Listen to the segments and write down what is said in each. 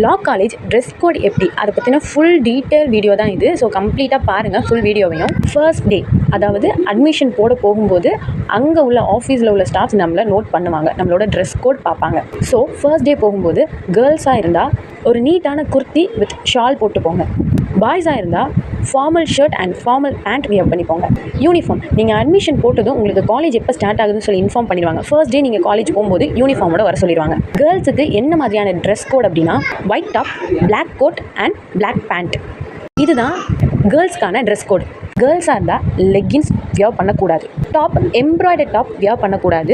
லா college dress code எப்படி அதை பற்றின ஃபுல் டீட்டெயில் வீடியோ தான் இது. ஸோ கம்ப்ளீட்டாக பாருங்கள் ஃபுல் வீடியோவையும். ஃபர்ஸ்ட் டே அதாவது அட்மிஷன் போட போகும்போது அங்கே உள்ள ஆஃபீஸில் உள்ள ஸ்டாஃப்ஸ் நம்மளை நோட் பண்ணுவாங்க, நம்மளோட ட்ரெஸ் கோட் பார்ப்பாங்க. ஸோ ஃபர்ஸ்ட் டே போகும்போது கேர்ள்ஸாக இருந்தால் ஒரு நீட்டான குர்த்தி வித் ஷால் போட்டு போங்க. பாய்ஸாக இருந்தால் formal shirt and formal pant wear பண்ணிப்போங்க. யூனிஃபார்ம் நீங்கள் அட்மிஷன் போட்டதும் உங்களுக்கு காலேஜ் எப்போ ஸ்டார்ட் ஆகுதுன்னு சொல்லி இன்ஃபார்ம் பண்ணிடுவாங்க. ஃபர்ஸ்ட் டே நீங்கள் காலேஜ் போகும்போது யூனிஃபார்மோட வர சொல்லிடுவாங்க. கேர்ள்ஸுக்கு என்ன மாதிரியான ட்ரெஸ் கோட் அப்படின்னா white top, black coat and black pant. இதுதான் கேர்ள்ஸ்க்கான ட்ரெஸ் கோட். கேர்ள்ஸாக இருந்தால் லெக்கின்ஸ் வியர் பண்ணக்கூடாது, டாப் எம்ப்ராய்டரி டாப் வியர் பண்ணக்கூடாது,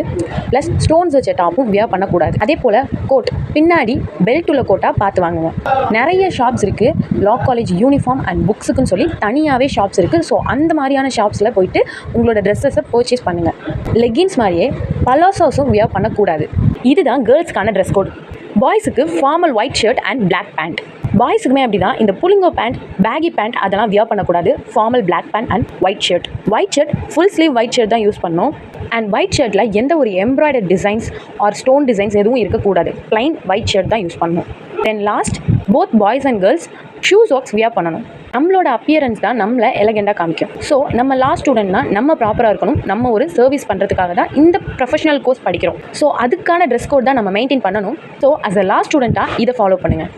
ப்ளஸ் ஸ்டோன்ஸ் வச்ச டாப்பும் வியர் பண்ணக்கூடாது. அதே போல் கோட் பின்னாடி பெல்ட் உள்ள கோட்டாக பார்த்து வாங்குங்க. நிறைய ஷாப்ஸ் இருக்குது லா காலேஜ் யூனிஃபார்ம் அண்ட் புக்ஸுக்குன்னு சொல்லி தனியாகவே ஷாப்ஸ் இருக்குது. ஸோ அந்த மாதிரியான ஷாப்ஸில் போயிட்டு உங்களோட ட்ரெஸ்ஸஸை பர்ச்சேஸ் பண்ணுங்கள். லெக்கின்ஸ் மாதிரியே பலாசோஸும் வியர் பண்ணக்கூடாது. இதுதான் கேர்ள்ஸ்க்கான ட்ரெஸ் கோட். பாய்ஸுக்கு formal white shirt and black pant. பாய்ஸுக்குமே அப்படி தான். இந்த புலிங்கோ பேண்ட், பேகி பேண்ட் அதெல்லாம் வியர் பண்ணக்கூடாது. Formal black pant and white shirt. White shirt full sleeve white shirt தான் யூஸ் பண்ணணும். அண்ட் ஒயிட் ஷர்ட்டில் எந்த ஒரு embroidery designs or stone designs எதுவும் இருக்கக்கூடாது. பிளைன் ஒயிட் ஷர்ட் தான் யூஸ் பண்ணணும். Then last, both boys and girls shoe socks wear பண்ணணும். நம்மளோட அப்பியரன்ஸ் தான் நம்மளை எலகெண்டாக காமிக்கும். ஸோ நம்ம லா ஸ்டூடெண்ட்னா நம்ம ப்ராப்பராக இருக்கணும். நம்ம ஒரு சர்வீஸ் பண்ணுறதுக்காக தான் இந்த ப்ரொஃபஷனல் கோர்ஸ் படிக்கிறோம். ஸோ அதுக்கான ட்ரெஸ் கோட் தான் நம்ம மெயின்டைன் பண்ணணும். ஸோ அஸ் அ லா ஸ்டூடெண்ட்டாக இதை ஃபாலோ பண்ணுங்கள்.